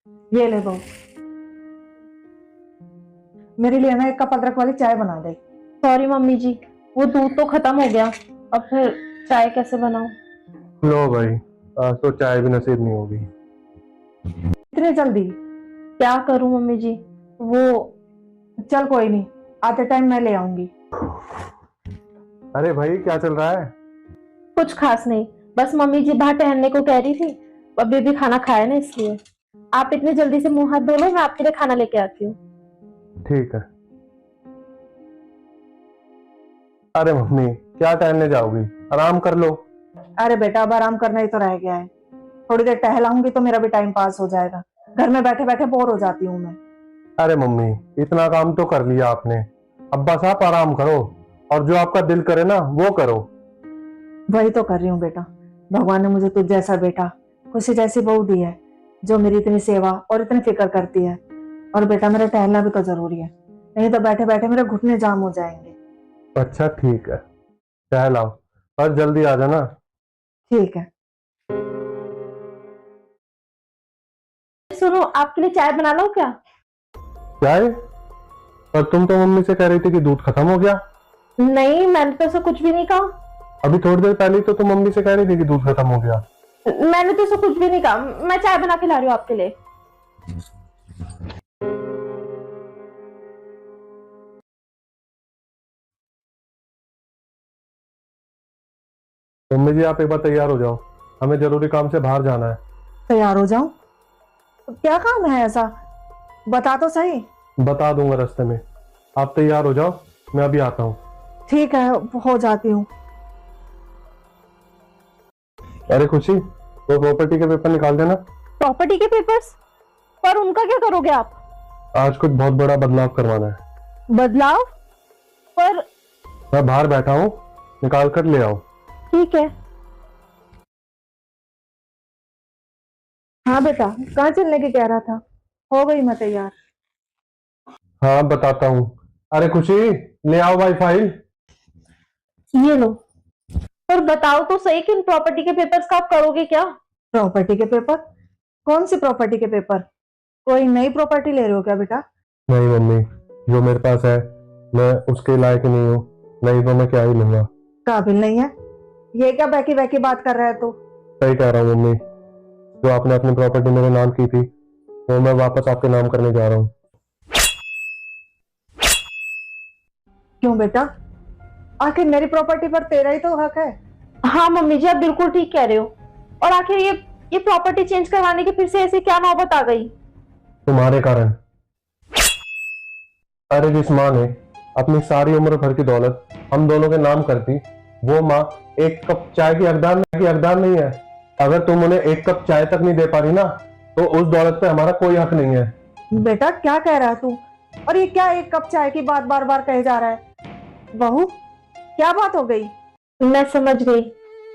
ये ले बहू, मेरे लिए ना एक कप अदरक वाली चाय बना दे। सॉरी मम्मी जी, वो दूध तो खत्म हो गया, अब फिर चाय कैसे बनाऊं? लो भाई, आज तो चाय भी नसीब नहीं होगी। इतने जल्दी? क्या करूं मम्मी जी, वो चल कोई नहीं, आते टाइम मैं ले आऊंगी। अरे भाई, क्या चल रहा है? कुछ खास नहीं, बस मम्मी जी बाहर टहलने को कह रही थी, अभी भी खाना खाया ना इसलिए। आप इतनी जल्दी से मुंह हाथ धो लो, मैं आपके लिए खाना लेके आती हूँ। ठीक है। अरे मम्मी, क्या टहलने जाओगी? आराम कर लो। अरे बेटा, अब आराम करना ही तो रह गया है। थोड़ी देर टहलाऊंगी तो मेरा भी टाइम पास हो जाएगा। घर में बैठे बैठे बोर हो जाती हूँ मैं। अरे मम्मी, इतना काम तो कर लिया आपने, अब बस आप आराम करो और जो आपका दिल करे ना वो करो। वही तो कर रही हूँ बेटा। भगवान ने मुझे तुझ जैसा बेटा, खुशी जैसी बहू दी है, जो मेरी इतनी सेवा और इतनी फिक्र करती है। और बेटा, मेरा टहलना भी तो जरूरी है, नहीं तो बैठे बैठे मेरे घुटने जाम हो जाएंगे। अच्छा ठीक है, टहलाओ और जल्दी आ जाना। ठीक है। सुनो, आपके लिए चाय बना लो क्या? चाय? पर तुम तो मम्मी से कह रही थी कि दूध खत्म हो गया। नहीं, मैंने तो ऐसा कुछ भी नहीं कहा। अभी थोड़ी देर पहले तो तुम मम्मी से कह रही थी कि दूध खत्म हो गया। मैंने तो ऐसा कुछ भी नहीं कहा, मैं चाय बना के ला रही हूँ आपके लिए। मम्मी जी, आप एक बार तैयार हो जाओ, हमें जरूरी काम से बाहर जाना है। तैयार हो जाऊं? क्या काम है ऐसा, बता तो सही। बता दूंगा रास्ते में, आप तैयार हो जाओ, मैं अभी आता हूँ। ठीक है, हो जाती हूँ। अरे खुशी, वो प्रॉपर्टी के पेपर निकाल देना। प्रॉपर्टी के पेपर्स? पर उनका क्या करोगे आप? आज कुछ बहुत बड़ा बदलाव करवाना है। बदलाव? पर मैं बाहर बैठा हूँ, निकाल कर ले आओ। ठीक है। हाँ बेटा, कहाँ चलने की कह रहा था? हो गई मैं तैयार। हाँ बताता हूँ। अरे खुशी, ले आओ भाई फाइल। ये लो। पर बताओ तो सही कि इन प्रॉपर्टी के पेपर्स का आप करोगे क्या? प्रॉपर्टी के पेपर? कौन सी प्रॉपर्टी के पेपर? कोई नई प्रॉपर्टी ले रहे हो क्या बेटा? नहीं मम्मी, जो मेरे पास है मैं उसके लायक नहीं हूँ, नहीं तो मैं क्या ही लूंगा। काबिल नहीं है? ये क्या बैकी बैकी बात कर रहा है तू? सही कह रहा हूँ मम्मी, जो आपने अपनी प्रॉपर्टी मेरे नाम की थी वो मैं वापस आपके नाम करने जा रहा हूँ। क्यों बेटा, आखिर मेरी प्रॉपर्टी पर तेरा ही तो हक है। हाँ मम्मी जी, आप बिल्कुल ठीक कह रहे हो। और आखिर ये प्रॉपर्टी चेंज करवाने की फिर से ऐसी क्या नौबत आ गई? तुम्हारे कारण। अरे जिस माँ ने अपनी सारी उम्र भर की दौलत हम दोनों के नाम कर दी, वो माँ एक कप चाय की हकदार नहीं है। अगर तुम उन्हें एक कप चाय तक नहीं दे पा रही ना, तो उस दौलत पे हमारा कोई हक नहीं है। बेटा क्या कह रहा है तू? और ये क्या एक कप चाय की बात बार बार कहे जा रहा है? बहू, क्या बात हो गई? मैं समझ गई,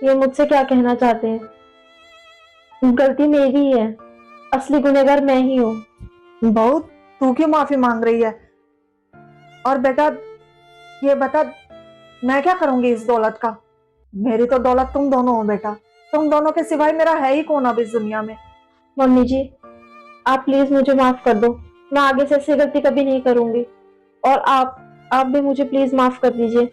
ये मुझसे क्या कहना चाहते हैं। गलती मेरी ही है, असली गुनहगार मैं ही हूँ। बहू, तू क्यों माफी मांग रही है? और बेटा ये बता, मैं क्या करूंगी इस दौलत का? मेरी तो दौलत तुम दोनों हो बेटा, तुम दोनों के सिवाय मेरा है ही कौन अब इस दुनिया में? मम्मी जी, आप प्लीज मुझे माफ कर दो, मैं आगे से ऐसी गलती कभी नहीं करूंगी। और आप भी मुझे प्लीज माफ कर दीजिए।